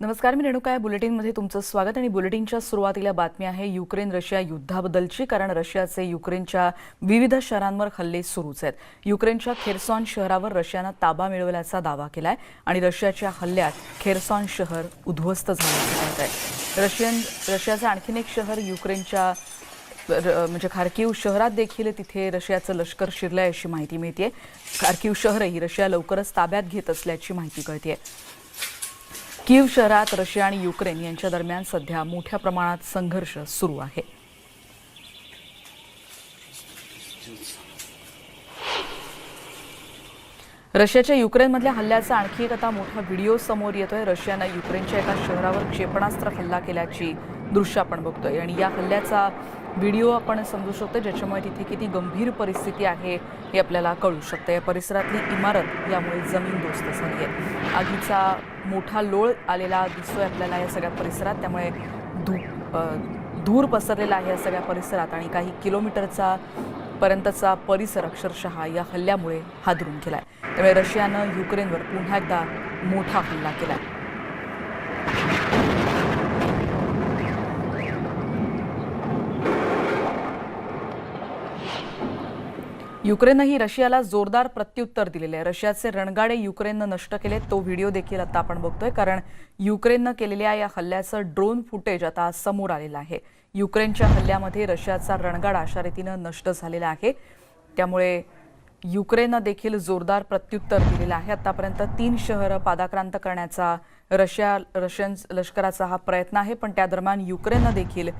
नमस्कार, मी रेणुका. बुलेटिनमध्ये तुमचं स्वागत. आणि बुलेटिनच्या सुरुवातीला बातमी आहे युक्रेन रशिया युद्धाबद्दलची, कारण रशियाचे युक्रेनच्या विविध शहरांवर हल्ले सुरूच आहेत. युक्रेनच्या खेर्सॉन शहरावर रशियानं ताबा मिळवल्याचा दावा केलाय आणि रशियाच्या हल्ल्यात खेर्सॉन शहर उद्ध्वस्त झाल्याचं सांगत आहे. रशियाचं आणखीन एक शहर युक्रेनच्या म्हणजे खार्किव शहरात देखील तिथे रशियाचं लष्कर शिरलंय अशी माहिती मिळते. खार्किव शहरही रशिया लवकरच ताब्यात घेत असल्याची माहिती कळते. कीव शहरात रशिया आणि युक्रेन यांच्या दरम्यान सध्या मोठ्या प्रमाणात संघर्ष सुरू आहे. रशियाच्या युक्रेनमधल्या हल्ल्याचा आणखी एक आता मोठा व्हिडिओ समोर येतोय. रशियानं युक्रेनच्या एका शहरावर क्षेपणास्त्र हल्ला केल्याची दृश्य आपण बघतोय आणि या हल्ल्याचा व्हिडिओ आपण समजू शकतो, ज्याच्यामुळे तिथे किती गंभीर परिस्थिती आहे हे आपल्याला कळू शकतं. या परिसरातली इमारत यामुळे जमीनदोस्त झाली आहे. आगीचा मोठा लोळ आलेला दिसतोय आपल्याला या सगळ्या परिसरात. त्यामुळे धूर पसरलेला आहे या सगळ्या परिसरात आणि काही किलोमीटरचा पर्यंतचा परिसर अक्षरशः या हल्ल्यामुळे हादरून गेलाय. त्यामुळे रशियानं युक्रेनवर पुन्हा एकदा मोठा हल्ला केलाय. युक्रेनही रशियाला जोरदार प्रत्युत्तर दिलेले आहे. रशियाचे रणगाडे युक्रेननं नष्ट केले, तो व्हिडिओ देखील आता आपण बघतोय, कारण युक्रेननं केलेल्या या हल्ल्याचं ड्रोन फुटेज आता समोर आलेलं आहे. युक्रेनच्या हल्ल्यामध्ये रशियाचा रणगाडा अशा रीतीनं नष्ट झालेला आहे. त्यामुळे युक्रेननं देखील जोरदार प्रत्युत्तर दिलेलं आहे. आतापर्यंत 3 शहरं पादाक्रांत करण्याचा रशियन लष्कराचा हा प्रयत्न आहे, पण त्या दरम्यान युक्रेननं देखील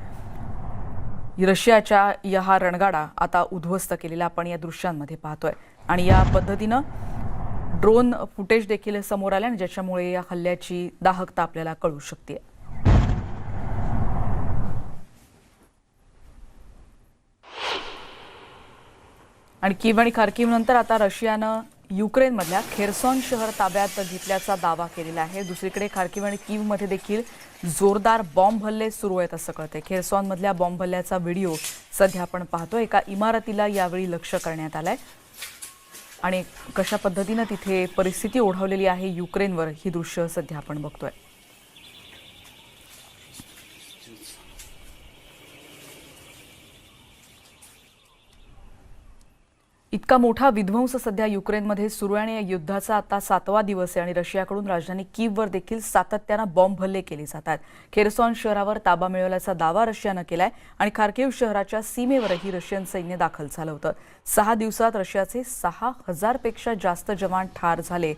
रशियाच्या हा रणगाडा आता उद्ध्वस्त केलेला आपण या दृश्यांमध्ये पाहतोय. आणि या पद्धतीनं ड्रोन फुटेज देखील समोर आले आणि ज्याच्यामुळे या हल्ल्याची दाहकता आपल्याला कळू शकते. आणि कीव आणि खार्किव नंतर आता रशियानं युक्रेनमधल्या खेर्सॉन शहर ताब्यात घेतल्याचा दावा केलेला आहे. दुसरीकडे खार्किव आणि कीवमध्ये देखील जोरदार बॉम्ब हल्ले सुरू आहेत असं कळतंय. खेर्सॉनमधल्या बॉम्ब हल्ल्याचा व्हिडिओ सध्या आपण पाहतोय. एका इमारतीला यावेळी लक्ष्य करण्यात आलंय आणि कशा पद्धतीनं तिथे परिस्थिती ओढवलेली आहे युक्रेनवर ही दृश्य सध्या आपण बघतोय. इतका मोठा विध्वंस सध्या युक्रेनमध्ये सुरू आहे आणि या युद्धाचा आता 7वा दिवस आहे आणि रशियाकडून राजधानी कीववर देखील सातत्यानं बॉम्ब हल्ले केले जातात. खेर्सॉन शहरावर ताबा मिळवल्याचा दावा रशियानं केलाय आणि खार्किव शहराच्या सीमेवरही रशियन सैन्य दाखल झालं होतं. 6 दिवसात रशियाचे 6,000 पेक्षा जास्त जवान ठार झाले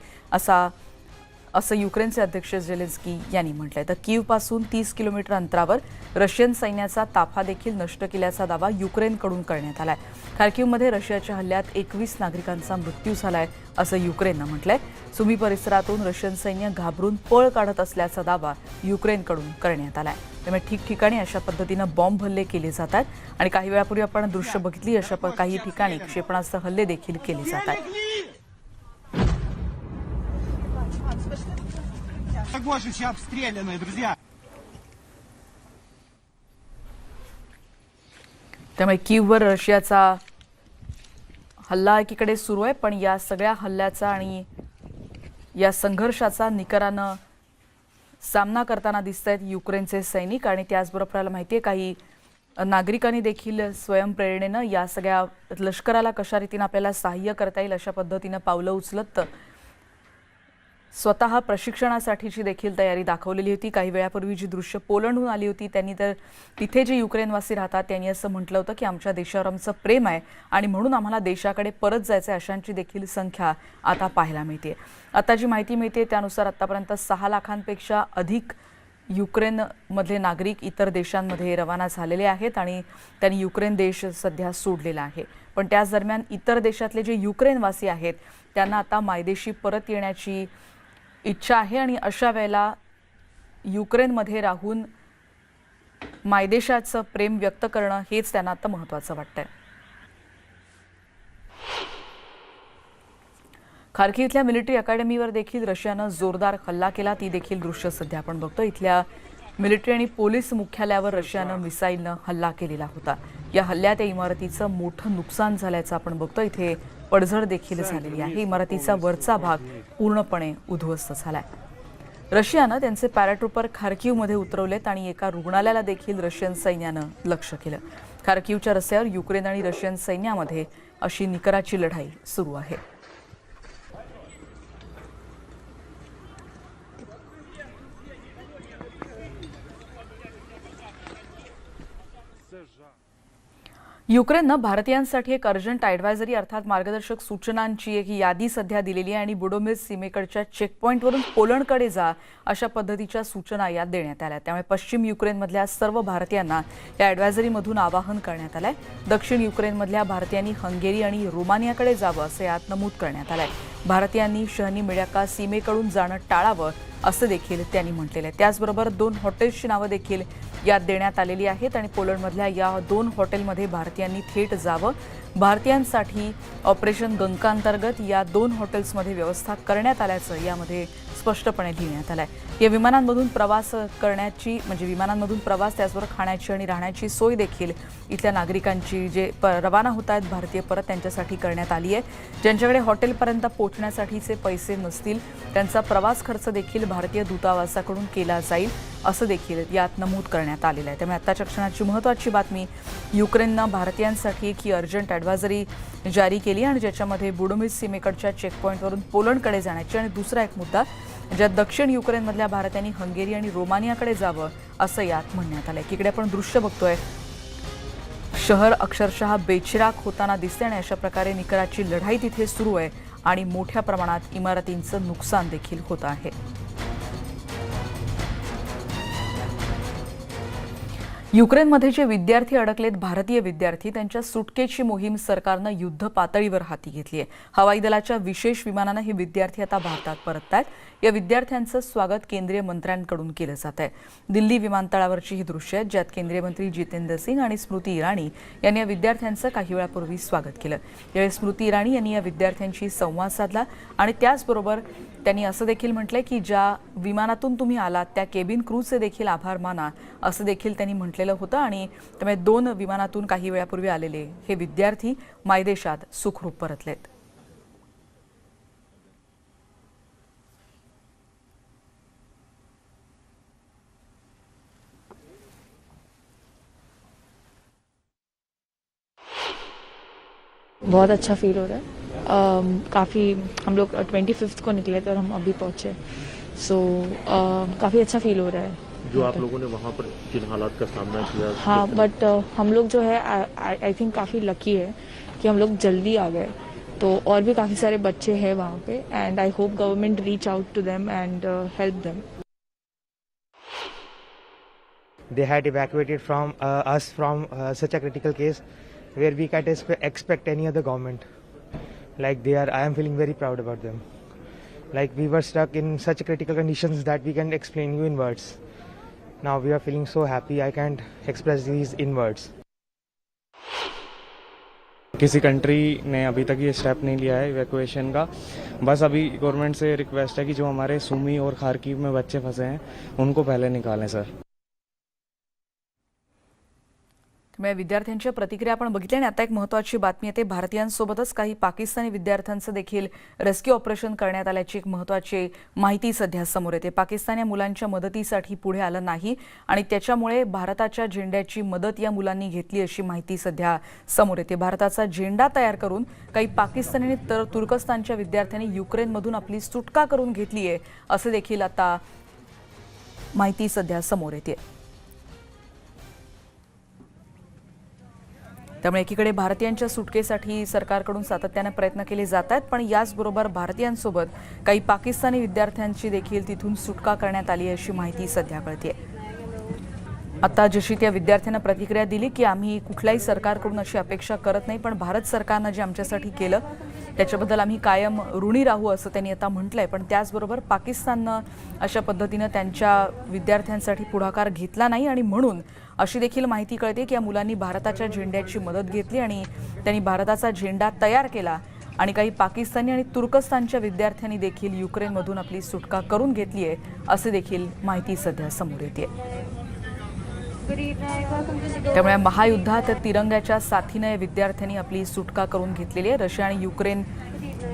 असं युक्रेनचे अध्यक्ष झेलेन्स्की यांनी म्हटलंय. तर कीवपासून 30 किलोमीटर अंतरावर रशियन सैन्याचा ताफा देखील नष्ट केल्याचा दावा युक्रेनकडून करण्यात आलाय. खार्किवमध्ये रशियाच्या हल्ल्यात 21 नागरिकांचा मृत्यू झालाय असं युक्रेननं म्हटलंय. सुमी परिसरातून रशियन सैन्य घाबरून पळ काढत असल्याचा दावा युक्रेनकडून करण्यात आलाय. त्यामुळे ठिकठिकाणी अशा पद्धतीनं बॉम्ब हल्ले केले जातात आणि काही वेळापूर्वी आपण दृश्य बघितली, अशा काही ठिकाणी क्षेपणास्त्र हल्ले देखील केले जात आहेत. त्यामुळे कीववर रशियाचा हल्ला एकीकडे सुरू आहे, पण या सगळ्या हल्ल्याचा आणि या संघर्षाचा निकरानं सामना करताना दिसत आहेत युक्रेनचे सैनिक. आणि त्याचबरोबर आपल्याला माहिती आहे काही नागरिकांनी देखील स्वयंप्रेरणेनं या सगळ्या लष्कराला कशा रीतीनं आपल्याला सहाय्य करता येईल अशा पद्धतीनं पावलं उचलत स्वतः प्रशिक्षणासाठीची देखील तयारी दाखवलेली होती. काही वेळापूर्वी जी दृश्य पोलंडहून आली होती त्यांनी तर तिथे जे युक्रेनवासी राहतात त्यांनी असं म्हटलं होतं की आमच्या देशावर आमचं प्रेम आहे आणि म्हणून आम्हाला देशाकडे परत जायचं आहे, अशांची देखील संख्या आता पाहायला मिळते. आता जी माहिती मिळते त्यानुसार आतापर्यंत 6 लाखांपेक्षा अधिक युक्रेनमधले नागरिक इतर देशांमध्ये रवाना झालेले आहेत आणि त्यांनी युक्रेन देश सध्या सोडलेला आहे. पण त्याच दरम्यान इतर देशातले जे युक्रेनवासी आहेत त्यांना आता मायदेशी परत येण्याची इच्छा आहे आणि अशा वेळेला युक्रेनमध्ये राहून मायदेशाचं प्रेम व्यक्त करणं हेच त्यांना आता महत्त्वाचं वाटतंय. खार्किव इथल्या मिलिटरी अकॅडमीवर देखील रशियानं जोरदार हल्ला केला, ती देखील दृश्य सध्या आपण बघतो. इथल्या मिलिटरी आणि पोलीस मुख्यालयावर रशियानं मिसाईलनं हल्ला केलेला होता. या हल्ल्यात या इमारतीचं मोठं नुकसान झाल्याचं आपण बघतो. इथे पडझड देखील झालेली आहे. इमारतीचा वरचा भाग पूर्णपणे उद्ध्वस्त झालाय. रशियानं त्यांचे पॅराट्रूपर खार्किव्हमध्ये उतरवलेत आणि एका रुग्णालयाला देखील रशियन सैन्यानं लक्ष्य केलं. खार्किव्हच्या रस्त्यावर युक्रेन आणि रशियन सैन्यामध्ये अशी निकराची लढाई सुरू आहे. युक्रेननं भारतीयांसाठी एक अर्जंट ॲडव्हायझरी अर्थात मार्गदर्शक सूचनांची एक यादी सध्या दिलेली आहे आणि बुडोमिर सीमेकडच्या चेकपॉईंटवरून पोलंडकडे जा अशा पद्धतीच्या सूचना यात देण्यात आल्या. त्यामुळे पश्चिम युक्रेनमधल्या सर्व भारतीयांना या ॲडव्हायझरीमधून आवाहन करण्यात आलंय. दक्षिण युक्रेनमधल्या भारतीयांनी हंगेरी आणि रोमानियाकडे जावं असं यात नमूद करण्यात आलंय. भारतीयांनी शहनी मिळ्याका सीमेकडून जाणं टाळावं असं देखील त्यांनी म्हटलेलं आहे. त्याचबरोबर 2 हॉटेल्सची नावं देखील यात देण्यात आलेली आहेत आणि पोलंडमधल्या या 2 हॉटेलमध्ये भारतीयांनी थेट जावं. भारतीयांसाठी ऑपरेशन गंगांतर्गत या 2 हॉटेल्समध्ये व्यवस्था करण्यात आल्याचं यामध्ये स्पष्टपणे लिहिण्यात आलंय. या विमानांमधून प्रवास करण्याची म्हणजे विमानांमधून प्रवास त्याचबरोबर खाण्याची आणि राहण्याची सोय देखील इथल्या नागरिकांची जे रवाना होत आहेत भारतीय परत त्यांच्यासाठी करण्यात आली आहे. ज्यांच्याकडे हॉटेलपर्यंत पोहोचण्यासाठीचे पैसे नसतील त्यांचा प्रवास खर्च देखील भारतीय दूतावासाकडून केला जाईल असं देखील यात नमूद करण्यात आलेलं आहे. त्यामुळे आत्ताच्या क्षणाची महत्त्वाची बातमी, युक्रेननं भारतीयांसाठी एक ही अर्जंट ॲडव्हायझरी जारी केली आणि ज्याच्यामध्ये बुडोमिर सीमेकडच्या चेकपॉईंटवरून पोलंडकडे जाण्याची आणि दुसरा एक मुद्दा ज्यात दक्षिण युक्रेनमधल्या भारतीयांनी हंगेरी आणि रोमानियाकडे जावं असं यात म्हणण्यात आलंय. इकडे आपण दृश्य बघतोय, शहर अक्षरशः बेचिराख होताना दिसते आणि अशा प्रकारे निकराची लढाई तिथे सुरू आहे आणि मोठ्या प्रमाणात इमारतींचं नुकसान देखील होत आहे. युक्रेनमध्ये जे विद्यार्थी अडकलेत भारतीय विद्यार्थी त्यांच्या सुटकेची मोहीम सरकारनं युद्ध पातळीवर हाती घेतली आहे. हवाई दलाच्या विशेष विमानानं हे विद्यार्थी आता भारतात परततायत. या विद्यार्थ्यांचं स्वागत केंद्रीय मंत्र्यांकडून केलं जात आहे. दिल्ली विमानतळावरची ही दृश्य आहेत ज्यात केंद्रीय मंत्री जितेंद्र सिंग आणि स्मृती इराणी यांनी या विद्यार्थ्यांचं काही वेळापूर्वी स्वागत केलं. यावेळी स्मृती इराणी यांनी या विद्यार्थ्यांशी संवाद साधला आणि त्याचबरोबर त्यांनी असं देखील म्हटलंय की ज्या विमानातून तुम्ही आलात त्या केबिन क्रूचे देखील आभार माना असं देखील त्यांनी म्हटलेलं होतं. आणि त्यामुळे 2 विमानातून काही वेळापूर्वी आलेले हे विद्यार्थी मायदेशात सुखरूप परतलेत. बहुत अच्छा फील हो रहा है. काफ़ी हम लोग 25th को निकले थे और हम अभी पहुँचे, सो काफ़ी अच्छा फील हो रहा है. जो आप लोगों ने वहाँ पर जिन हालात का सामना किया, हाँ, बट हम लोग जो है आई थिंक काफ़ी लकी है कि हम लोग जल्दी आ गए. तो और भी काफ़ी सारे बच्चे हैं वहाँ पे and I hope government reach out to them and help them. They had evacuated from us from such a critical case where we can't expect any other government. Like I am feeling very proud about them. Like we were stuck in such critical conditions that we can't explain you in words. Now we are feeling so happy, I can't express these in words. किसी country ने अभी तक ये step नहीं लिया है evacuation का. बस अभी गवर्नमेंट से रिक्वेस्ट है कि जो हमारे सुमी और खार्किव में बच्चे फंसे हैं उनको पहले निकालें सर. त्यामुळे विद्यार्थ्यांच्या प्रतिक्रिया आपण बघितल्या आणि आता एक महत्त्वाची बातमी येते. भारतीयांसोबतच काही पाकिस्तानी विद्यार्थ्यांचं देखील रेस्क्यू ऑपरेशन करण्यात आल्याची एक महत्त्वाची माहिती सध्या समोर येते. पाकिस्तान या मुलांच्या मदतीसाठी पुढे आलं नाही आणि त्याच्यामुळे भारताच्या झेंड्याची मदत या मुलांनी घेतली अशी माहिती सध्या समोर येते. भारताचा झेंडा तयार करून काही पाकिस्तानी आणि तुर्कस्तानच्या विद्यार्थ्यांनी युक्रेनमधून आपली सुटका करून घेतली आहे असं देखील आता माहिती सध्या समोर येते. त्यामुळे एकीकडे भारतीयांच्या सुटकेसाठी सरकारकडून सातत्याने प्रयत्न केले जात आहेत पण याचबरोबर भारतीयांसोबत काही पाकिस्तानी विद्यार्थ्यांची देखील तिथून सुटका करण्यात आली अशी माहिती सध्या कळते. आता जशी त्या विद्यार्थ्यांना प्रतिक्रिया दिली की आम्ही कुठल्याही सरकारकडून अशी अपेक्षा करत नाही पण भारत सरकारनं जे आमच्यासाठी केलं त्याच्याबद्दल आम्ही कायम ऋणी राहू असं त्यांनी आता म्हटलंय. पण त्याचबरोबर पाकिस्ताननं अशा पद्धतीनं त्यांच्या विद्यार्थ्यांसाठी पुढाकार घेतला नाही आणि म्हणून अशी देखील माहिती कळते की या मुलांनी भारताच्या झेंड्याची मदत घेतली आणि त्यांनी भारताचा झेंडा तयार केला आणि काही पाकिस्तानी आणि तुर्कस्तानच्या विद्यार्थ्यांनी देखील युक्रेनमधून आपली सुटका करून घेतली आहे असे देखील माहिती सध्या समोर येते. त्यामुळे महायुद्धात तिरंग्याच्या साथीने विद्यार्थ्यांनी आपली सुटका करून घेतलेली आहे. रशिया आणि युक्रेन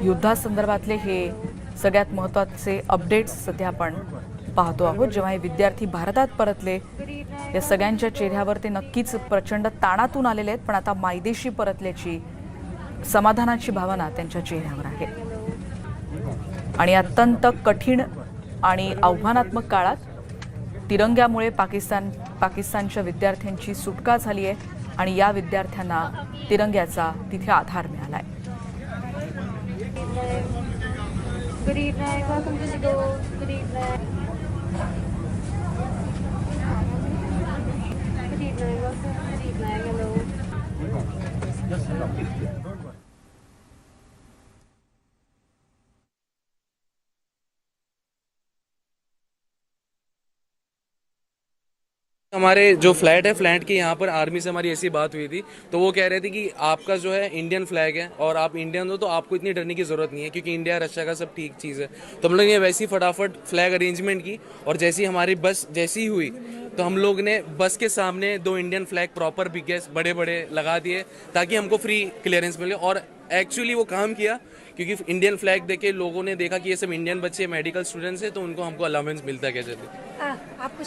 युद्धासंदर्भातले हे सगळ्यात महत्त्वाचे अपडेट्स सध्या आपण पाहतो आहोत. जेव्हा हे विद्यार्थी भारतात परतले, या सगळ्यांच्या चेहऱ्यावर ते नक्कीच प्रचंड ताणातून आलेले आहेत, पण आता मायदेशी परतल्याची समाधानाची भावना त्यांच्या चेहऱ्यावर आहे. आणि अत्यंत कठीण आणि आव्हानात्मक काळात तिरंग्यामुळे पाकिस्तानच्या विद्यार्थ्यांची सुटका झाली आहे आणि या विद्यार्थ्यांना तिरंग्याचा तिथे आधार मिळालाय. Good evening. Welcome to school. Good evening. Good evening. Welcome. Good evening. Hello. हमारे जो फ्लैट है, फ्लैट के यहाँ पर आर्मी से हमारी ऐसी बात हुई थी, तो वो कह रहे थे कि आपका जो है इंडियन फ्लैग है और आप इंडियन हो तो आपको इतनी डरने की ज़रूरत नहीं है, क्योंकि इंडिया रशिया का सब ठीक चीज़ है. तो हम लोग ने वैसी फटाफट फ्लैग अरेंजमेंट की और जैसी हमारी बस जैसी हुई तो हम लोग ने बस के सामने 2 इंडियन फ्लैग प्रॉपर बिगेस बड़े बड़े लगा दिए ताकि हमको फ्री क्लियरेंस मिले. और एक्चुअली वो काम किया, क्योंकि इंडियन फ्लैग देखे लोगों ने देखा कि ये सब इंडियन बच्चे मेडिकल स्टूडेंट्स हैं, तो उनको हमको अलाउंस मिलता है. क्या चलिए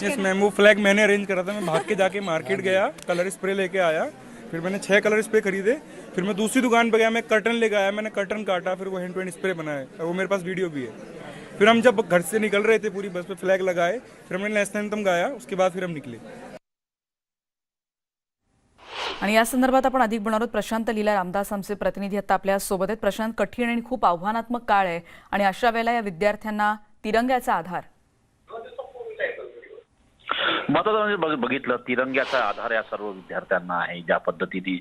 यस मैम, वो फ्लैग मैंने अरेंज करा था. मैं भाग के जाके मार्केट गया, कलर स्प्रे लेके आया, फिर मैंने 6 कलर स्प्रे खरीदे. फिर मैं दूसरी दुकान पे गया, मैं कर्टन लेके आया, मैंने कर्टन काटा, फिर वो हैंड टू हैंड स्प्रे बनाए. वो मेरे पास वीडियो भी है. फिर हम जब घर से निकल रहे थे पूरी बस पे फ्लैग लगाए, फिर हमने नेशनल एंथम गाया, उसके बाद फिर हम निकले. आणि या संदर्भात आपण अधिक बोलणार आहोत. प्रशांत लीला रामदास आमचे प्रतिनिधी आता आपल्या सोबत आहेत. प्रशांत, कठीण आणि खूप आव्हानात्मक काळ आहे आणि अशा वेळेला या विद्यार्थ्यांना तिरंग्याचा आधार. महत्वाचं बघितलं, तिरंग्याचा आधार या सर्व विद्यार्थ्यांना आहे. ज्या पद्धतीने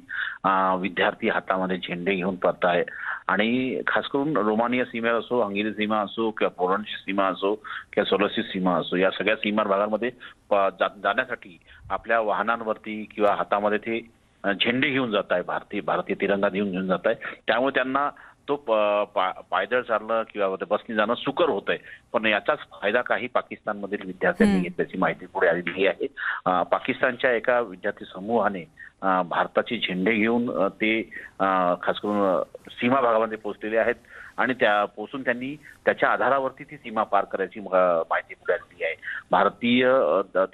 विद्यार्थी हातामध्ये झेंडे घेऊन पडत आहे आणि खास करून रोमानिया सीमा असो, हंगेरी सीमा असो किंवा पोलंडची सीमा असो किंवा सोलसची सीमा असो, या सगळ्या सीमा भागांमध्ये जाण्यासाठी आपल्या वाहनांवरती किंवा हातामध्ये ते झेंडे घेऊन जात आहे, भारतीय तिरंगा घेऊन जात आहे. त्यामुळे त्यांना तो पायदळ चालणं किंवा बसनी जाणं सुकर होत आहे. पण याचाच फायदा काही पाकिस्तानमधील विद्यार्थ्यांनी घेतल्याची माहिती पुढे आलेली आहे. पाकिस्तानच्या एका विद्यार्थी समूहाने भारताचे झेंडे घेऊन ते खास करून सीमा भागामध्ये पोहोचलेले आहेत आणि त्या पोहोचून त्यांनी त्याच्या आधारावरती ती सीमा पार करायची माहिती पुढे आलेली आहे. भारतीय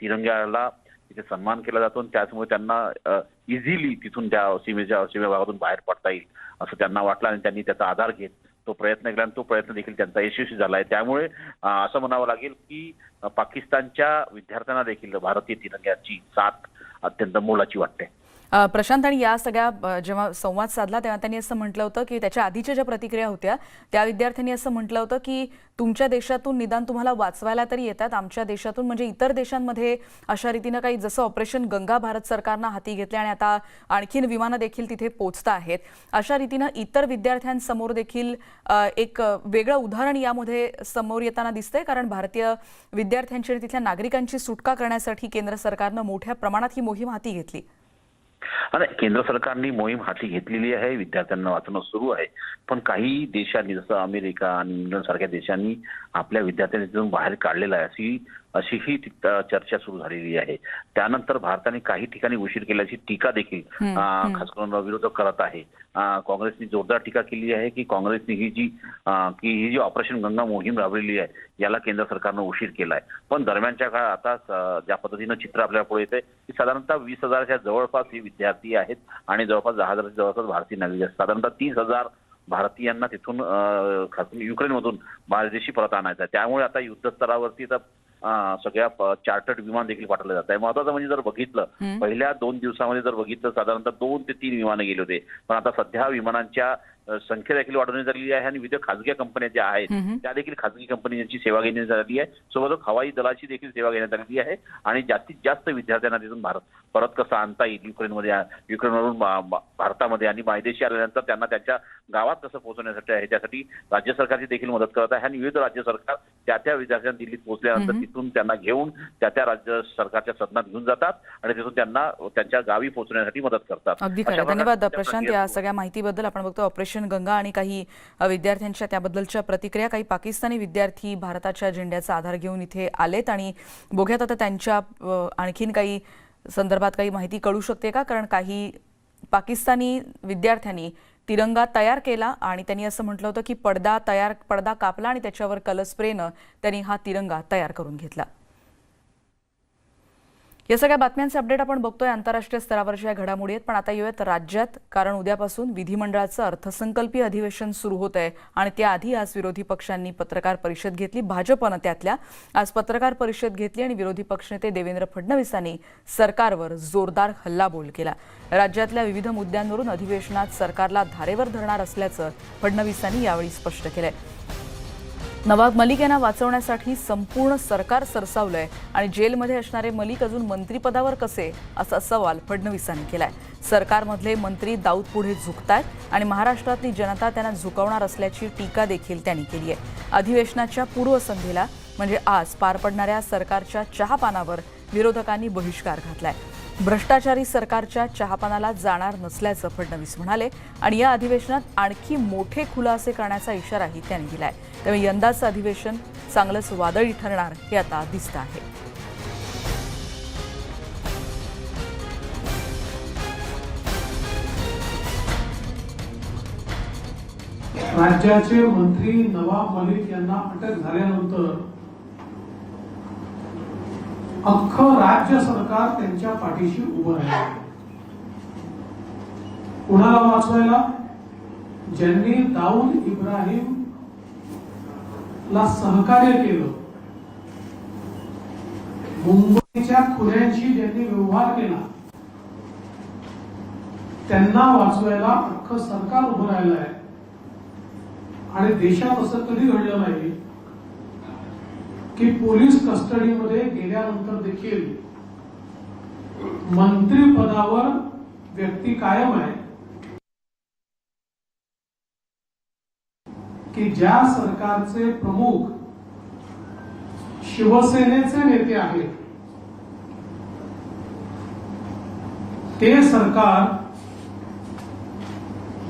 तिरंग्याला तिथे सन्मान केला जातो आणि त्याचमुळे त्यांना इझिली तिथून त्या सीमे भागातून बाहेर पडता येईल असं त्यांना वाटलं आणि त्यांनी त्याचा आधार घेत तो प्रयत्न केला आणि तो प्रयत्न देखील त्यांचा यशस्वी झाला आहे. त्यामुळे असं म्हणावं लागेल की पाकिस्तानच्या विद्यार्थ्यांना देखील भारतीय तिरंग्याची साथ अत्यंत मोलाची वाटते. प्रशांत, आणि या सगळ्या जेव्हा संवाद साधला तेव्हा त्यांनी असं म्हटलं होतं की त्याच्या आधीच्या ज्या प्रतिक्रिया होत्या त्या विद्यार्थ्यांनी असं म्हटलं होतं की तुमच्या देशातून निदान तुम्हाला वाचवायला तरी येतात, आमच्या देशातून म्हणजे इतर देशांमध्ये अशा रीतीनं काही जसं ऑपरेशन गंगा भारत सरकारनं हाती घेतले आणि आता आणखीन विमानं देखील तिथे पोहोचत आहेत, अशा रीतीनं इतर विद्यार्थ्यांसमोर देखील एक वेगळं उदाहरण यामध्ये समोर येताना दिसतंय. कारण भारतीय विद्यार्थ्यांची आणि तिथल्या नागरिकांची सुटका करण्यासाठी केंद्र सरकारनं मोठ्या प्रमाणात ही मोहीम हाती घेतली. आणि केंद्र सरकारने मोहीम हाती घेतलेली आहे, विद्यार्थ्यांना वाचवणं सुरू आहे. पण काही देशांनी जसं अमेरिका आणि इंग्लंड सारख्या देशांनी आपल्या विद्यार्थ्यांना तिथून बाहेर काढलेला आहे अशीही चर्चा सुरू झालेली आहे. त्यानंतर भारताने काही ठिकाणी उशीर केल्याची टीका देखील खास करून विरोधक करत आहे. काँग्रेसने जोरदार टीका केली आहे की काँग्रेसने ही जी ऑपरेशन गंगा मोहीम राबवलेली आहे याला केंद्र सरकारनं उशीर केलाय. पण दरम्यानच्या काळात आता ज्या पद्धतीनं चित्र आपल्याला पुढे येते की साधारणतः 20,000च्या जवळपास हे विद्यार्थी आहेत आणि जवळपास 10,000च्या जवळपास भारतीय नागरिक आहेत. साधारणतः 30,000 भारतीयांना तिथून खास करून युक्रेनमधून बांगलादेशी परत आणायचं आहे. त्यामुळे आता युद्धस्तरावरती सगळ्या चार्टर्ड विमान देखील पाठवले जात आहे. महत्वाचं म्हणजे जर बघितलं पहिल्या 2 दिवसामध्ये जर बघितलं साधारणतः 2 ते 3 विमानं गेले होते. पण आता सध्या विमानांच्या संख्या देखील वाढवण्यात झालेली आहे आणि विविध खासगी कंपन्या ज्या आहेत त्या देखील खासगी कंपन्यांची सेवा घेण्यात आलेली आहे. सोबतच हवाई दलाची देखील सेवा घेण्यात आलेली आहे आणि जास्तीत जास्त विद्यार्थ्यांना तिथून परत कसं आणता येईल युक्रेनवरून भारतामध्ये आणि मायदेशी आल्यानंतर त्यांना त्यांच्या गावात कसं पोहोचवण्यासाठी आहे त्यासाठी राज्य सरकारची देखील मदत करत आहे आणि विविध राज्य सरकार त्या विद्यार्थ्यांना दिल्लीत पोहोचल्यानंतर तिथून त्यांना घेऊन त्या राज्य सरकारच्या सदनात घेऊन जातात आणि तिथून त्यांना त्यांच्या गावी पोहोचण्यासाठी मदत करतात. अगदी खरं. धन्यवाद प्रशांत या सगळ्या माहितीबद्दल. आपण बघतो ऑपरेशन गंगा आणि काही विद्यार्थ्यांच्या त्याबद्दलच्या प्रतिक्रिया. काही पाकिस्तानी विद्यार्थी भारताच्या झेंड्याचा आधार घेऊन इथे आलेत आणि बघूयात आता त्यांच्या आणखीन काही संदर्भात काही माहिती कळू शकते का, कारण काही पाकिस्तानी विद्यार्थ्यांनी तिरंगा तयार केला आणि त्यांनी असं म्हटलं होतं की पडदा कापला आणि त्याच्यावर कलर स्प्रेनं त्यांनी हा तिरंगा तयार करून घेतला. या सगळ्या बातम्यांचे अपडेट आपण बघतोय आंतरराष्ट्रीय स्तरावरच्या घडामोडी आहेत. पण आता येऊयात राज्यात, कारण उद्यापासून विधिमंडळाचं अर्थसंकल्पीय अधिवेशन सुरू होत आहे आणि त्याआधी आज विरोधी पक्षांनी पत्रकार परिषद घेतली. भाजपनं त्यातल्या आज पत्रकार परिषद घेतली आणि विरोधी पक्षनेते देवेंद्र फडणवीसांनी सरकारवर जोरदार हल्लाबोल केला. राज्यातल्या विविध मुद्द्यांवरून अधिवेशनात सरकारला धारेवर धरणार असल्याचं फडणवीसांनी यावेळी स्पष्ट केलंय. नवाब मलिक यांना वाचवण्यासाठी संपूर्ण सरकार सरसावलंय आणि जेलमध्ये असणारे मलिक अजून मंत्रिपदावर कसे, असा सवाल फडणवीसांनी केलाय. सरकारमधले मंत्री दाऊद पुढे झुकतायत आणि महाराष्ट्रातली जनता त्यांना झुकवणार असल्याची टीका देखील त्यांनी केली आहे. अधिवेशनाच्या पूर्वसंध्येला म्हणजे आज पार पडणाऱ्या सरकारच्या चहापानावर विरोधकांनी बहिष्कार घातलाय. भ्रष्टाचारी सरकारच्या चहापानाला जाणार नसल्याचं फडणवीस म्हणाले आणि या अधिवेशनात आणखी मोठे खुलासे करण्याचा इशाराही त्यांनी दिलाय. त्यामुळे यंदाचं अधिवेशन चांगलंच वादळी ठरणार हे आता दिसतं आहे. राज्याचे मंत्री नवाब मलिक यांना अटक झाल्यानंतर अख्खं राज्य सरकार त्यांच्या पाठीशी उभं आहे. कुणाला वाचवायला? ज्यांनी दाऊद इब्राहिम ला सहकार्य केलं, मुंबईच्या खुन्यांशी ज्यांनी व्यवहार केला, त्यांना वाचवायला अख्खं सरकार उभं राहिलं आहे. आणि देशात असं कधी घडलं नाही की पोलीस कस्टडीमध्ये गेल्यानंतर देखील मंत्रिपदावर व्यक्ती कायम आहे, की ज्या सरकारचे प्रमुख शिवसेनेचे नेते आहेत ते सरकार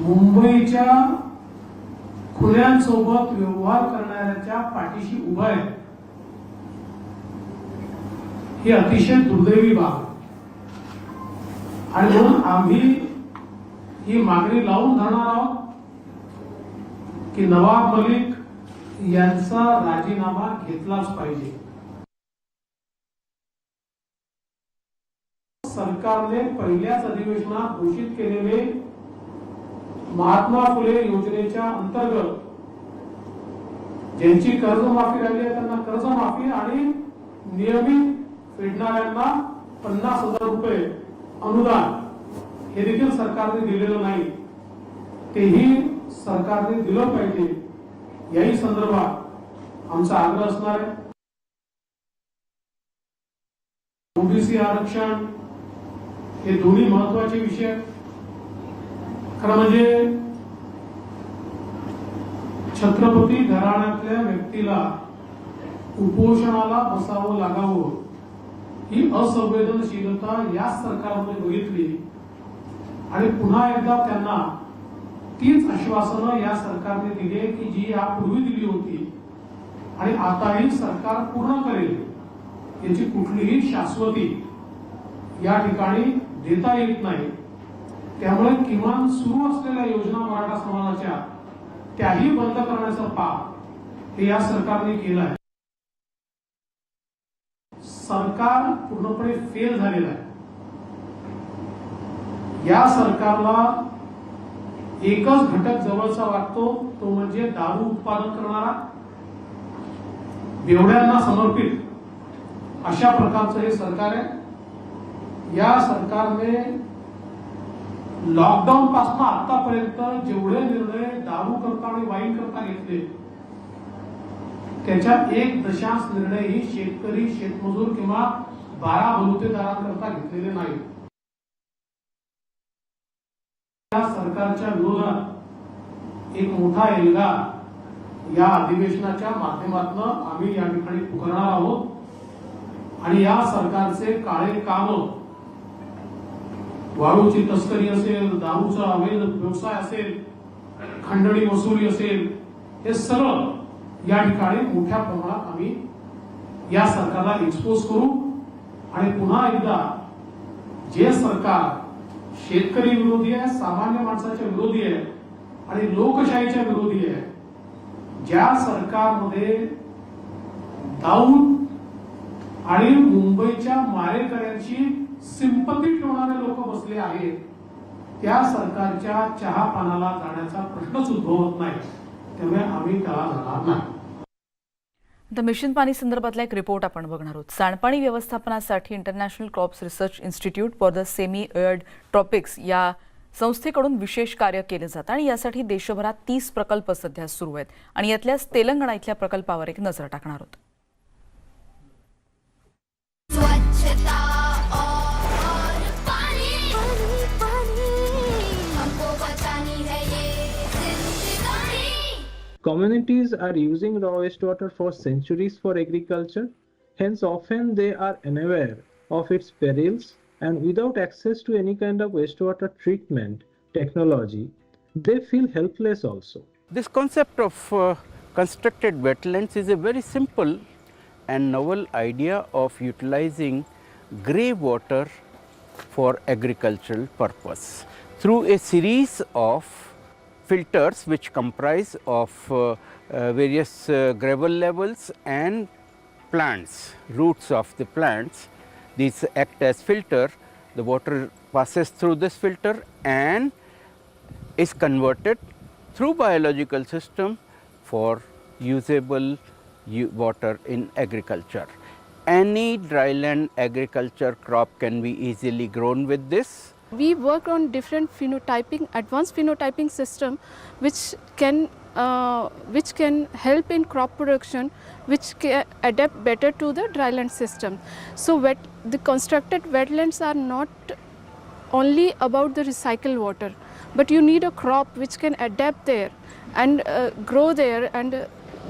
मुंबईच्या खुन्यांसोबत व्यवहार करणाऱ्याच्या पाठीशी उभं आहे. ही अतिशय दुर्दैवी बाब आणि म्हणून आम्ही ही मागणी लावून धरणार आहोत की नवाब मलिक यांचा राजीनामा घेतलाच पाहिजे. सरकारने पहिल्याच अधिवेशनात घोषित केलेले महात्मा फुले योजनेच्या अंतर्गत ज्यांची कर्जमाफी राहिली आहे त्यांना कर्जमाफी आणि नियमित फेडणाऱ्यांना 50,000 रुपये अनुदान हे देखील सरकारने दिलेलं नाही. तेही सरकारने दिलं पाहिजे. याही संदर्भात आमचा आग्रह असणार आहे. ओबीसी आरक्षण हे दोन्ही महत्वाचे विषय. खरं म्हणजे छत्रपती घराण्यातल्या व्यक्तीला उपोषणाला बसावं लागावं ही असंवेदनशीलता या सरकारमध्ये बघितली आणि पुन्हा एकदा त्यांना तीच आश्वासनं या सरकारने दिली की जी यापूर्वी दिली होती आणि आताही सरकार पूर्ण करेल याची कुठलीही शाश्वती या ठिकाणी देता येत नाही. त्यामुळे किमान सुरू असलेल्या योजना मराठा समाजाच्या त्याही बंद करण्याचं पाप हे या सरकारने केलं आहे. सरकार पूर्णपणे फेल झालेलं आहे. या सरकारला एकच घटक जवळचा वाटतो, तो म्हणजे दारू उत्पादन करणारा, बेवड्यांना समर्पित अशा प्रकारचं हे सरकार आहे. या सरकारने लॉकडाऊन पासून आतापर्यंत जेवढे निर्णय दारू करता आणि वाईन करता घेतले त्याच्यात 1 निर्णयही शेतकरी, शेतमजूर किंवा 12 बलुतेदारांकरता घेतलेले नाही. या सरकारच्या विरोधात एक मोठा एल्गार या अधिवेशनाच्या माध्यमातून आम्ही या ठिकाणी पुकारणार आहोत आणि या सरकारचे काळे काम, वाळूची तस्करी असेल, दारूचा अवैध व्यवसाय असेल, खंडणी वसुली असेल, हे सगळं या ठिकाणी मोठ्या प्रमाणात आम्ही या सरकारला एक्सपोज करू आणि पुन्हा एकदा जे सरकार शेतकरी विरोधी आहे, सामान्य माणसाच्या विरोधी आहे, आणि लोकशाहीच्या विरोधी आहे. ज्या सरकारमध्ये दाऊद आणि मुंबईच्या मारेकऱ्यांची सिंपती ठेवणारे लोक बसले आहेत, त्या सरकारच्या चहा पानाला जाण्याचा प्रश्नच उद्भवत नाही. त्यामुळे आम्ही त्याला जाणार नाही. तर मिशन पाणी संदर्भातला एक रिपोर्ट आपण बघणार आहोत. सांडपाणी व्यवस्थापनासाठी international crops research institute for the semi arid tropics या संस्थेकडून विशेष कार्य केलं जातं आणि यासाठी देशभरात 30 प्रकल्प सध्या सुरू आहेत आणि यातल्याच तेलंगणा इथल्या प्रकल्पावर एक नजर टाकणार आहोत. Communities are using raw wastewater for centuries for agriculture, hence often they are unaware of its perils, and without access to any kind of wastewater treatment technology, they feel helpless also. This concept of constructed wetlands is a very simple and novel idea of utilizing grey water for agricultural purpose through a series of filters which comprise of various gravel levels and plants, roots of the plants. These act as filter. The water passes through this filter and is converted through biological system for usable water in agriculture. Any dryland agriculture crop can be easily grown with this. We work on different phenotyping, advanced phenotyping system, which can help in crop production, which can adapt better to the dryland system. So the constructed wetlands are not only about the recycled water, but you need a crop which can adapt there and grow there and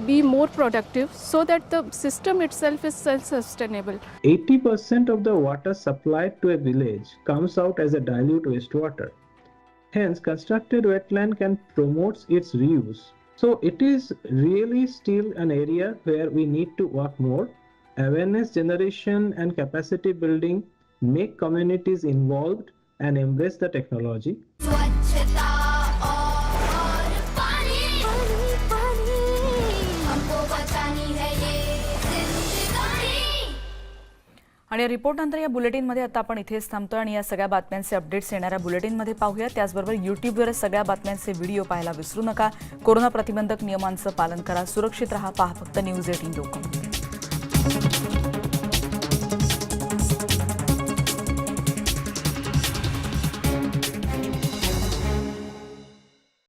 be more productive, so that the system itself is self-sustainable. 80% of the water supplied to a village comes out as a dilute wastewater. Hence, constructed wetland can promote its reuse. So it is really still an area where we need to work more. Awareness generation and capacity building, make communities involved and embrace the technology. आणि या रिपोर्टनंतर या बुलेटिनमध्ये आता आपण इथेच थांबतो आणि या सगळ्या बातम्यांचे अपडेट्स येणाऱ्या बुलेटिनमध्ये पाहूया. त्याचबरोबर यूट्यूबवर सगळ्या बातम्यांचे व्हिडिओ पाहायला विसरू नका. कोरोना प्रतिबंधक नियमांचं पालन करा, सुरक्षित रहा. पहा फक्त News 18 लोकमत.